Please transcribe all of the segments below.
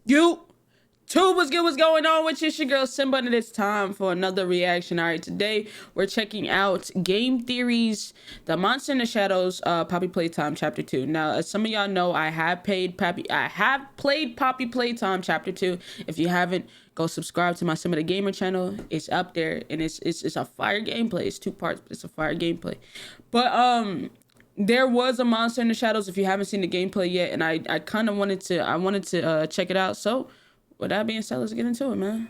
What's good? What's going on with you? It's your girl Simba, and it's time for another reaction. All right, today we're checking out Game Theory's The Monster in the Shadows, Poppy Playtime Chapter 2. Now, as some of y'all know, I have played Poppy Playtime Chapter 2. If you haven't, go subscribe to my Simba the Gamer channel. It's up there, and it's a fire gameplay. It's 2 parts, but it's a fire gameplay. But there was a Monster in the Shadows. If you haven't seen the gameplay yet, and I kind of wanted to check it out. So with that being said, let's get into it, man.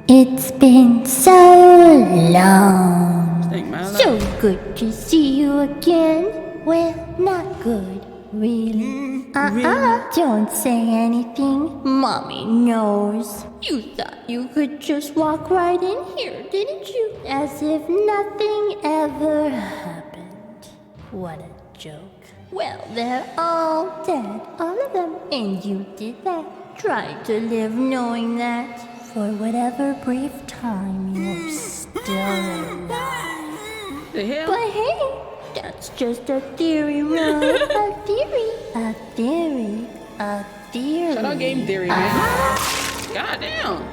It's been so long. So good to see you again. Well, not good, really. Don't say anything. Mommy knows. You thought you could just walk right in here, didn't you? As if nothing ever happened. What a joke. Well, they're all dead, all of them. And you did that. Try to live knowing that for whatever brief time you're still alive. The hell? But hey, that's just a theory, right? A theory. A theory. A theory. Shout out Game Theory, man. Goddamn.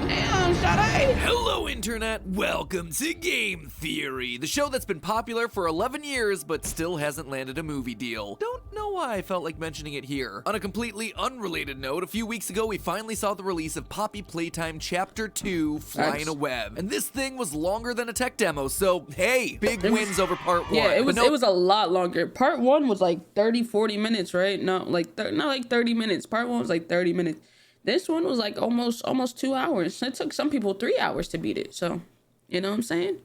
Damn, shout out. Hello, Internet. Welcome to Game Theory, the show that's been popular for 11 years but still hasn't landed a movie deal. Don't know why I felt like mentioning it here. On a completely unrelated note, a few weeks ago we finally saw the release of Poppy Playtime Chapter 2, Flying a Web. And this thing was longer than a tech demo, so hey, big wins over Part 1. Yeah, it was a lot longer. Part 1 was like 30-40 minutes, right? Not like 30 minutes. Part 1 was like 30 minutes. This one was like almost 2 hours. It took some people 3 hours to beat it. So, you know what I'm saying?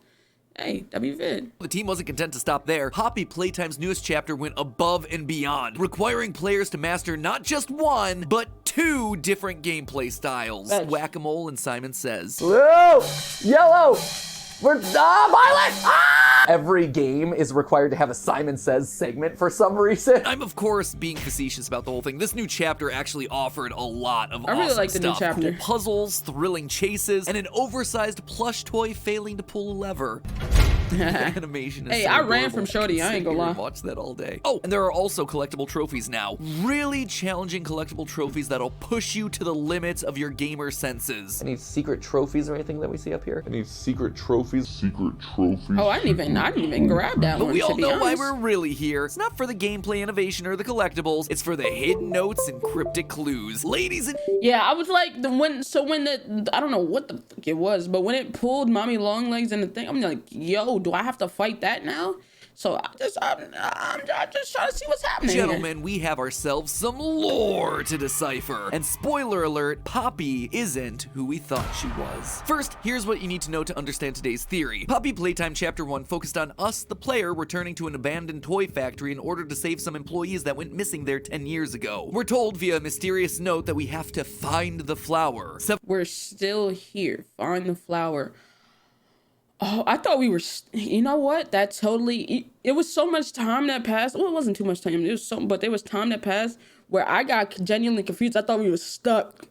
Hey, WVid. The team wasn't content to stop there. Poppy Playtime's newest chapter went above and beyond, requiring players to master not just 1, but 2 different gameplay styles. Whack-a-mole and Simon Says. Blue! Yellow! We're violet! Every game is required to have a Simon Says segment for some reason. I'm of course being facetious about the whole thing. This new chapter actually offered a lot of awesome really like the new stuff. chapter. Cool puzzles, thrilling chases, and an oversized plush toy failing to pull a lever. Animation is Hey, so I ran adorable. from Shorty, I ain't gonna lie. Watch that all day. Oh, and there are also collectible trophies now. Really challenging collectible trophies that'll push you to the limits of your gamer senses. Any secret trophies or anything that we see up here? Any secret trophies? Secret trophies? Oh, I didn't even grab that But one. we all to be know why honest. we're really here. It's not for the gameplay innovation or the collectibles. It's for the hidden notes and cryptic clues. Ladies and... Yeah, I was like, when I don't know what the fuck it was, but when it pulled Mommy Longlegs in the thing, I'm like, yo, do I have to fight that now? So I'm just trying to see what's happening. Gentlemen, we have ourselves some lore to decipher. And spoiler alert, Poppy isn't who we thought she was. First, here's what you need to know to understand today's theory. Poppy Playtime Chapter 1 focused on us, the player, returning to an abandoned toy factory in order to save some employees that went missing there 10 years ago. We're told via a mysterious note that we have to find the flower. We're still here. Find the flower. Oh, I thought we were, you know what? That totally, it was so much time that passed. Well, it wasn't too much time. But there was time that passed where I got genuinely confused. I thought we were stuck.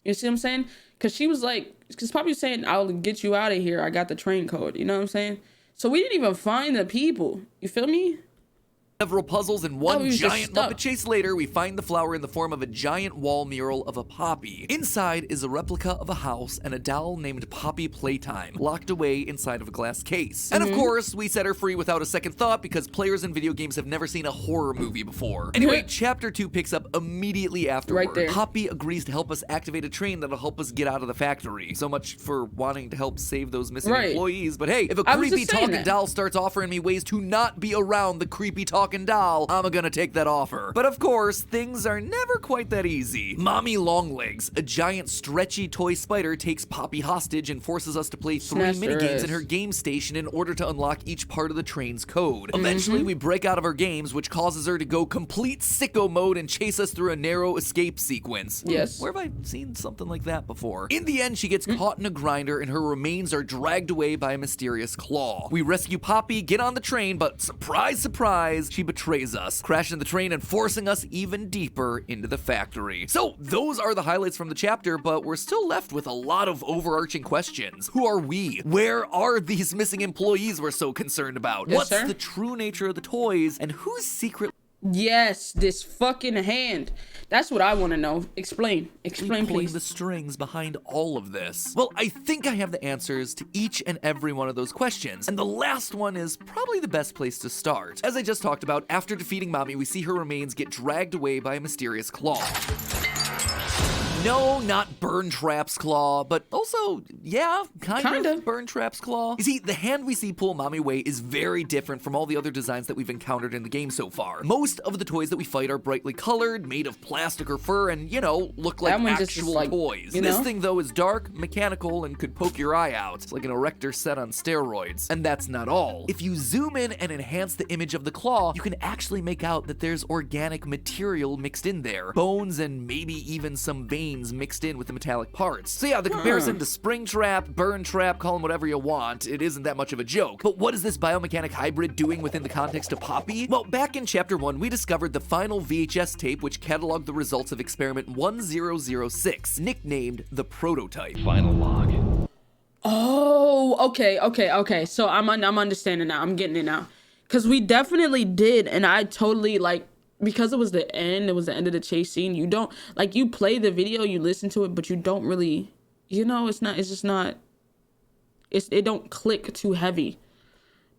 You see what I'm saying? Because she was like, because Poppy was saying, I'll get you out of here. I got the train code. You know what I'm saying? So we didn't even find the people. You feel me? Several puzzles and one giant Muppet chase later, we find the flower in the form of a giant wall mural of a poppy. Inside is a replica of a house and a doll named Poppy Playtime, locked away inside of a glass case. And of course, we set her free without a second thought because players in video games have never seen a horror movie before. Anyway, Chapter 2 picks up immediately afterward. Right there. Poppy agrees to help us activate a train that'll help us get out of the factory. So much for wanting to help save those missing employees. But hey, if a creepy talking doll starts offering me ways to not be around the creepy talking doll, I'm gonna take that offer. But of course, things are never quite that easy. Mommy Longlegs, a giant stretchy toy spider, takes Poppy hostage and forces us to play 3 minigames in her game station in order to unlock each part of the train's code. Eventually, we break out of our games, which causes her to go complete sicko mode and chase us through a narrow escape sequence. Yes. Where have I seen something like that before? In the end, she gets caught in a grinder and her remains are dragged away by a mysterious claw. We rescue Poppy, get on the train, but surprise, surprise, she betrays us, crashing the train and forcing us even deeper into the factory. So those are the highlights from the chapter, but we're still left with a lot of overarching questions. Who are we? Where are these missing employees we're so concerned about? What's the true nature of the toys? And whose secret Yes, this fucking hand. That's what I want to know. Explain, Pulling please. the strings behind all of this. Well, I think I have the answers to each and every one of those questions, and the last one is probably the best place to start. As I just talked about, after defeating Mommy, we see her remains get dragged away by a mysterious claw. No, not Burntrap's claw, but also, yeah, kind of Burntrap's claw. You see, the hand we see pull Mommy away is very different from all the other designs that we've encountered in the game so far. Most of the toys that we fight are brightly colored, made of plastic or fur, and, you know, look like actual toys. This thing, though, is dark, mechanical, and could poke your eye out. It's like an erector set on steroids. And that's not all. If you zoom in and enhance the image of the claw, you can actually make out that there's organic material mixed in there. Bones and maybe even some veins mixed in with the metallic parts. So yeah, the comparison to Springtrap, Burntrap, call them whatever you want, it isn't that much of a joke. But what is this biomechanic hybrid doing within the context of Poppy? Well, back in Chapter 1, we discovered the final VHS tape which cataloged the results of Experiment 1006, nicknamed the Prototype. Final log. Oh, okay. So I'm understanding now. I'm getting it now. Because we definitely did, and I totally, like, because it was the end of the chase scene, you don't, like, you play the video, you listen to it, but you don't really, you know, it don't click too heavy.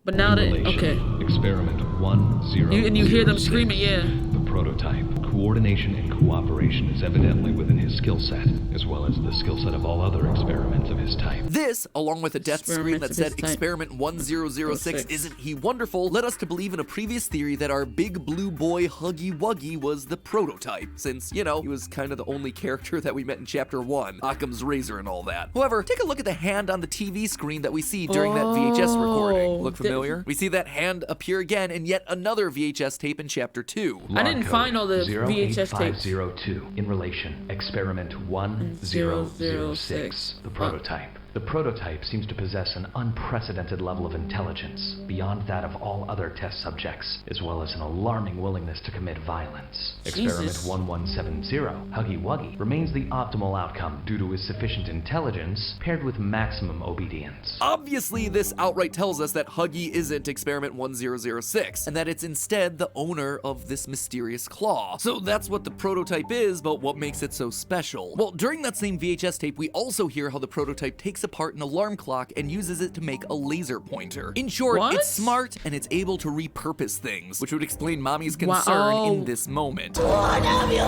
But now that, okay. Experiment 1006. And you hear them screaming, yeah. The prototype. Coordination and cooperation is evidently within his skill set, as well as the skill set of all other experiments of his type. This, along with a death screen that said Experiment 1006, isn't he wonderful, led us to believe in a previous theory that our big blue boy Huggy Wuggy was the prototype, since, you know, he was kind of the only character that we met in Chapter 1, Occam's razor and all that. However, take a look at the hand on the TV screen that we see during that VHS recording. Look familiar? We see that hand appear again in yet another VHS tape in Chapter 2. I didn't find all the VHS tapes. 08502 in relation. Experiment 1006. The prototype. The prototype seems to possess an unprecedented level of intelligence, beyond that of all other test subjects, as well as an alarming willingness to commit violence. Experiment 1170, Huggy Wuggy, remains the optimal outcome due to his sufficient intelligence paired with maximum obedience. Obviously, this outright tells us that Huggy isn't Experiment 1006, and that it's instead the owner of this mysterious claw. So that's what the prototype is, but what makes it so special? Well, during that same VHS tape, we also hear how the prototype takes apart an alarm clock and uses it to make a laser pointer. In short, it's smart and it's able to repurpose things, which would explain Mommy's concern in this moment. What have you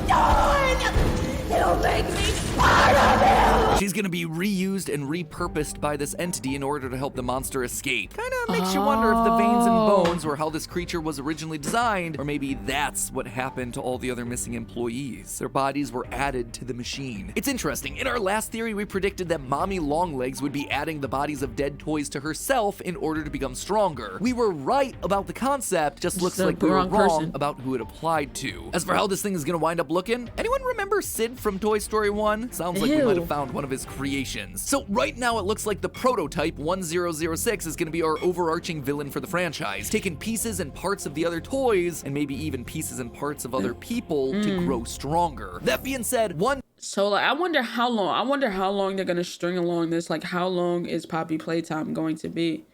done? You make me part of you! She's gonna be reused and repurposed by this entity in order to help the monster escape. Kinda makes you wonder if the veins and bones were how this creature was originally designed, or maybe that's what happened to all the other missing employees. Their bodies were added to the machine. It's interesting, in our last theory we predicted that Mommy Longlegs would be adding the bodies of dead toys to herself in order to become stronger. We were right about the concept, just looks like we were wrong about who it applied to. As for how this thing is gonna wind up looking, anyone remember Sid from Toy Story 1? Sounds like we might have found one of his creations. So right now it looks like the prototype 1006 is gonna be our overarching villain for the franchise, taking pieces and parts of the other toys, and maybe even pieces and parts of other people to grow stronger. That being said, So, like, I wonder how long they're gonna string along this. Like, how long is Poppy Playtime going to be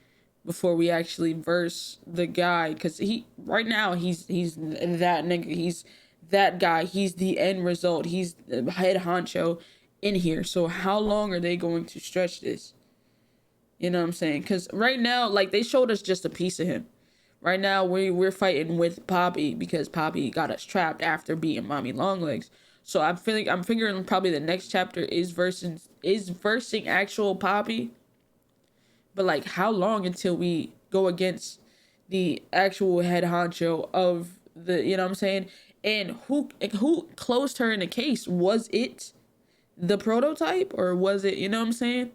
before we actually verse the guy? Because right now he's that nigga. He's that guy. He's the end result. He's the head honcho in here. So how long are they going to stretch this? You know what I'm saying? Because right now, like, they showed us just a piece of him. Right now we're fighting with Poppy because Poppy got us trapped after beating Mommy Longlegs. So I'm figuring probably the next chapter is versing actual Poppy. But, like, how long until we go against the actual head honcho of the, you know what I'm saying? And who closed her in the case? Was it the prototype, or was it, you know what I'm saying?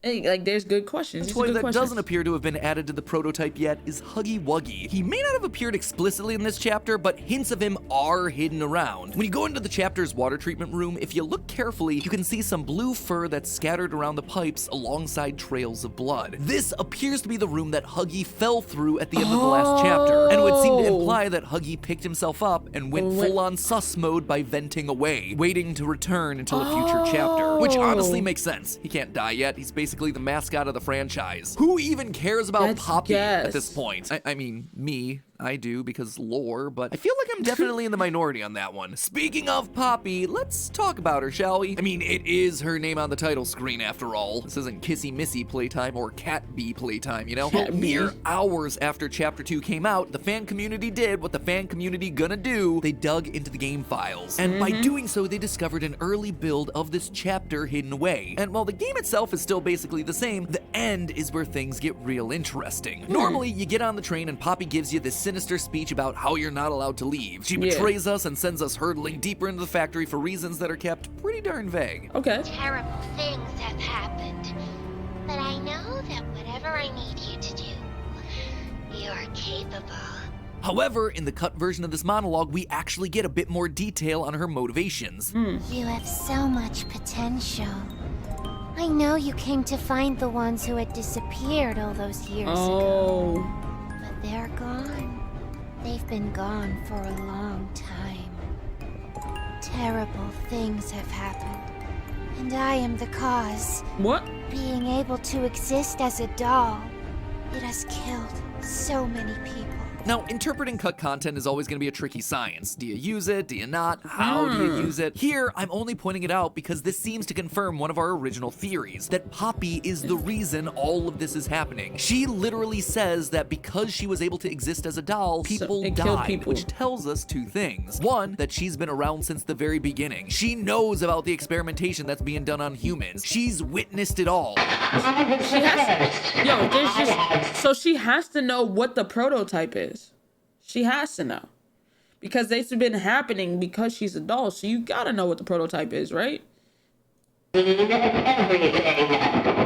Hey, like, there's good questions. A toy that doesn't appear to have been added to the prototype yet is Huggy Wuggy. He may not have appeared explicitly in this chapter, but hints of him are hidden around. When you go into the chapter's water treatment room, if you look carefully, you can see some blue fur that's scattered around the pipes alongside trails of blood. This appears to be the room that Huggy fell through at the end of the last chapter, and it would seem to imply that Huggy picked himself up and went full-on sus mode by venting away, waiting to return until a future chapter, which honestly makes sense. He can't die yet. He's basically the mascot of the franchise. Who even cares about Poppy at this point? I mean, me. I do because lore, but I feel like I'm definitely in the minority on that one. Speaking of Poppy, let's talk about her, shall we? I mean, it is her name on the title screen after all. This isn't Kissy Missy Playtime or Cat Bee Playtime, you know? Well, mere hours after Chapter 2 came out, the fan community did what the fan community gonna do. They dug into the game files. And by doing so, they discovered an early build of this chapter hidden away. And while the game itself is still basically the same, the end is where things get real interesting. Normally, you get on the train and Poppy gives you this sinister speech about how you're not allowed to leave. She betrays us and sends us hurtling deeper into the factory for reasons that are kept pretty darn vague. Okay. Terrible things have happened, but I know that whatever I need you to do, you're capable. However, in the cut version of this monologue, we actually get a bit more detail on her motivations. You have so much potential. I know you came to find the ones who had disappeared all those years ago. But they're gone. They've been gone for a long time. Terrible things have happened. And I am the cause. What? Being able to exist as a doll, it has killed so many people. Now, interpreting cut content is always going to be a tricky science. Do you use it? Do you not? How do you use it? Here, I'm only pointing it out because this seems to confirm one of our original theories, that Poppy is the reason all of this is happening. She literally says that because she was able to exist as a doll, people died, which tells us two things. One, that she's been around since the very beginning. She knows about the experimentation that's being done on humans. She's witnessed it all. So she has to know what the prototype is. She has to know. Because they've been happening because she's a doll. So you gotta know what the prototype is, right?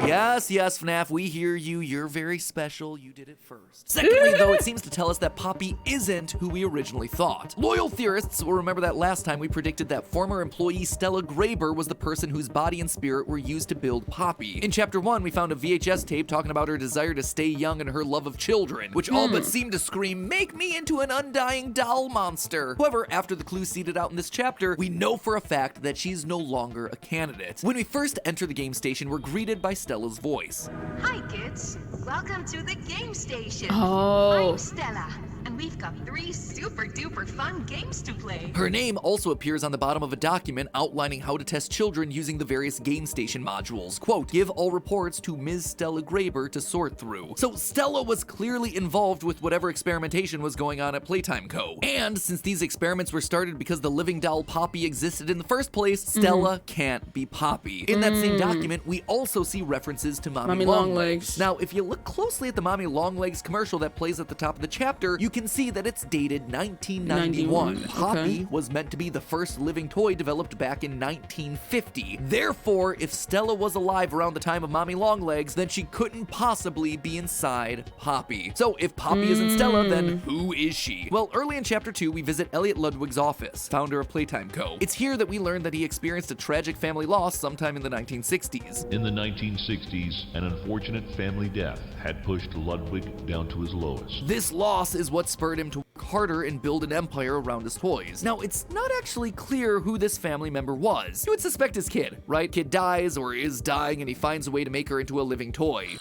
Yes, FNAF, we hear you. You're very special. You did it first. Secondly, though, it seems to tell us that Poppy isn't who we originally thought. Loyal theorists will remember that last time we predicted that former employee Stella Graber was the person whose body and spirit were used to build Poppy. In Chapter 1, we found a VHS tape talking about her desire to stay young and her love of children, which all but seemed to scream, "Make me into an undying doll monster." However, after the clues seeded out in this chapter, we know for a fact that she's no longer a candidate. When we first enter the game station, we're greeted by Stella's voice. Hi kids, welcome to the game station. Oh. I'm Stella, and we've got 3 super duper fun games to play. Her name also appears on the bottom of a document outlining how to test children using the various game station modules. Quote, give all reports to Ms. Stella Graber to sort through. So Stella was clearly involved with whatever experimentation was going on at Playtime Co. And since these experiments were started because the living doll Poppy existed in the first place, Stella can't be Poppy. In that same document, we also see references to Mommy Longlegs. Now, if you look closely at the Mommy Longlegs commercial that plays at the top of the chapter, you can see that it's dated 1991. Poppy was meant to be the first living toy developed back in 1950. Therefore, if Stella was alive around the time of Mommy Longlegs, then she couldn't possibly be inside Poppy. So if Poppy isn't Stella, then who is she? Well, early in Chapter 2, we visit Elliot Ludwig's office, founder of Playtime Co. It's here that we learn that he experienced a tragic family loss sometime in the 1960s. In the 1960s, an unfortunate family death had pushed Ludwig down to his lowest. This loss is what spurred him to work harder and build an empire around his toys. Now, it's not actually clear who this family member was. You would suspect his kid, right? Kid dies or is dying and he finds a way to make her into a living toy.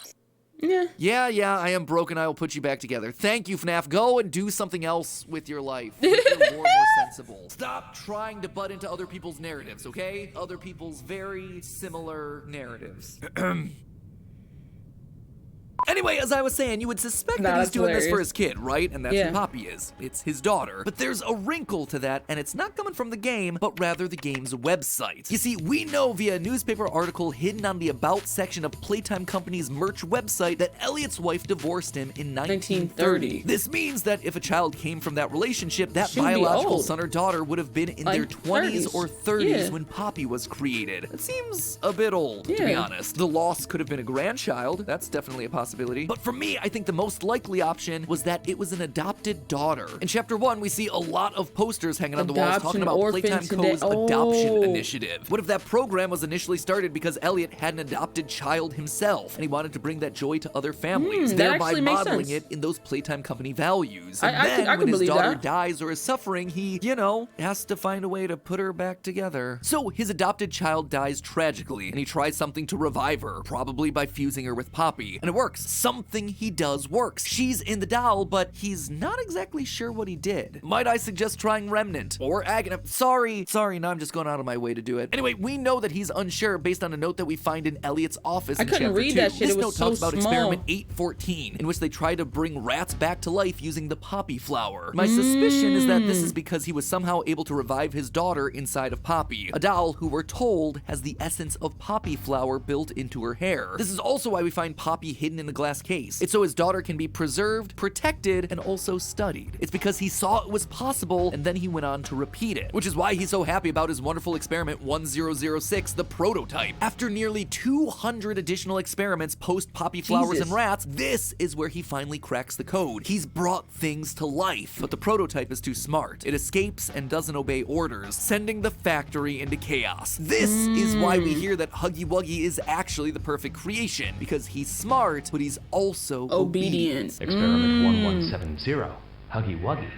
Yeah, I am broken. I will put you back together. Thank you, FNAF. Go and do something else with your life. Make your lore more sensible. Stop trying to butt into other people's narratives, okay? Other people's very similar narratives. Anyway, as I was saying, you would suspect that he's doing this for his kid, right? And that's who Poppy is. It's his daughter. But there's a wrinkle to that, and it's not coming from the game, but rather the game's website. You see, we know via a newspaper article hidden on the About section of Playtime Company's merch website that Elliot's wife divorced him in 1930. This means that if a child came from that relationship, that biological son or daughter would have been in their 20s or 30s when Poppy was created. It seems a bit old, to be honest. The loss could have been a grandchild. That's definitely a possibility. But for me, I think the most likely option was that it was an adopted daughter. In Chapter 1, we see a lot of posters hanging on the walls talking about Playtime Co.'s adoption initiative. What if that program was initially started because Elliot had an adopted child himself, and he wanted to bring that joy to other families, thereby modeling it in those Playtime Company values. And then, when his daughter dies or is suffering, he, you know, has to find a way to put her back together. So his adopted child dies tragically, and he tries something to revive her, probably by fusing her with Poppy. And it works. Something he does works. She's in the doll, but he's not exactly sure what he did. Might I suggest trying Remnant or Agony? Sorry, now I'm just going out of my way to do it. Anyway, we know that he's unsure based on a note that we find in Elliot's office in couldn't chapter read 2. that shit. This It was note so talks about small. experiment 814, in which they try to bring rats back to life using the poppy flower. My suspicion is that this is because he was somehow able to revive his daughter inside of Poppy, a doll who we're told has the essence of poppy flower built into her hair. This is also why we find Poppy hidden in a glass case. It's so his daughter can be preserved, protected, and also studied. It's because he saw it was possible, and then he went on to repeat it, which is why he's so happy about his wonderful experiment 1006, the prototype. After nearly 200 additional experiments post poppy flowers and rats, this is where he finally cracks the code. He's brought things to life, but the prototype is too smart. It escapes and doesn't obey orders, sending the factory into chaos. This is why we hear that Huggy Wuggy is actually the perfect creation, because he's smart, but he's also obedient. Experiment 1170, Huggy Wuggy,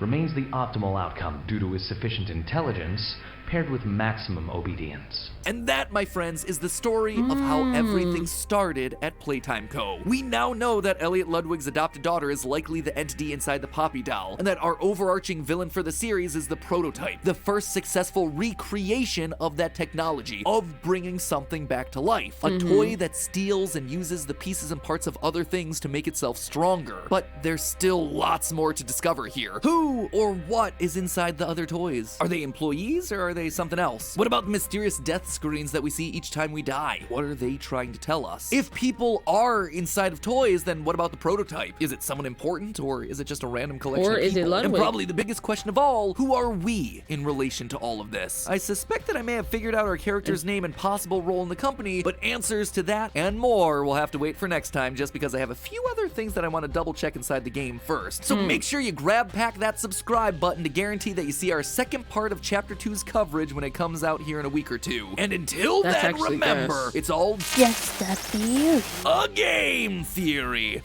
remains the optimal outcome due to his sufficient intelligence paired with maximum obedience. And that, my friends, is the story of how everything started at Playtime Co. We now know that Elliot Ludwig's adopted daughter is likely the entity inside the Poppy doll, and that our overarching villain for the series is the prototype, the first successful recreation of that technology, of bringing something back to life. A toy that steals and uses the pieces and parts of other things to make itself stronger. But there's still lots more to discover here. Who or what is inside the other toys? Are they employees or are they something else? What about the mysterious death screens that we see each time we die? What are they trying to tell us? If people are inside of toys, then what about the prototype? Is it someone important, or is it just a random collection Or of is it people? Ludwig? And probably the biggest question of all, who are we in relation to all of this? I suspect that I may have figured out our character's name and possible role in the company, but answers to that and more will have to wait for next time, just because I have a few other things that I want to double check inside the game first. So make sure you grab pack that subscribe button to guarantee that you see our second part of Chapter 2's coverage when it comes out here in a week or two. And until That's then, actually remember, gas. it's all Just a theory. a game theory.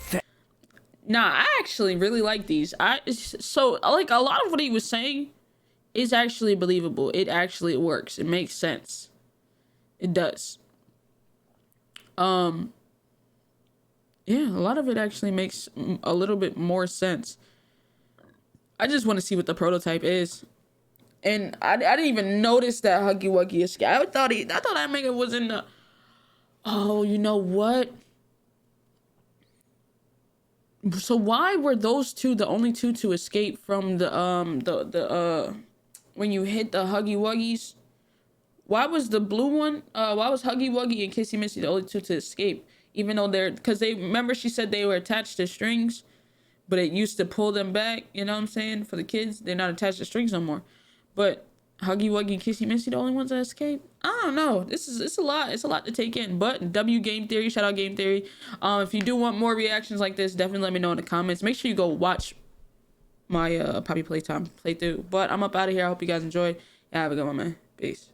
Nah, I actually really like these. So like a lot of what he was saying is actually believable. It actually works. It makes sense. It does. Yeah, a lot of it actually makes a little bit more sense. I just want to see what the prototype is. And I didn't even notice that Huggy Wuggy escaped. I thought that nigga was in the... Oh, you know what? So why were those two the only two to escape from the when you hit the Huggy Wuggies? Why was the blue one? Why was Huggy Wuggy and Kissy Missy the only two to escape? Even though because they remember she said they were attached to strings, but it used to pull them back. You know what I'm saying? For the kids, they're not attached to strings no more. But Huggy Wuggy and Kissy Missy the only ones that escape? I don't know. It's a lot. It's a lot to take in. But W Game Theory, shout out Game Theory. If you do want more reactions like this, definitely let me know in the comments. Make sure you go watch my Poppy Playtime playthrough. But I'm up out of here. I hope you guys enjoyed. Yeah, have a good one, man. Peace.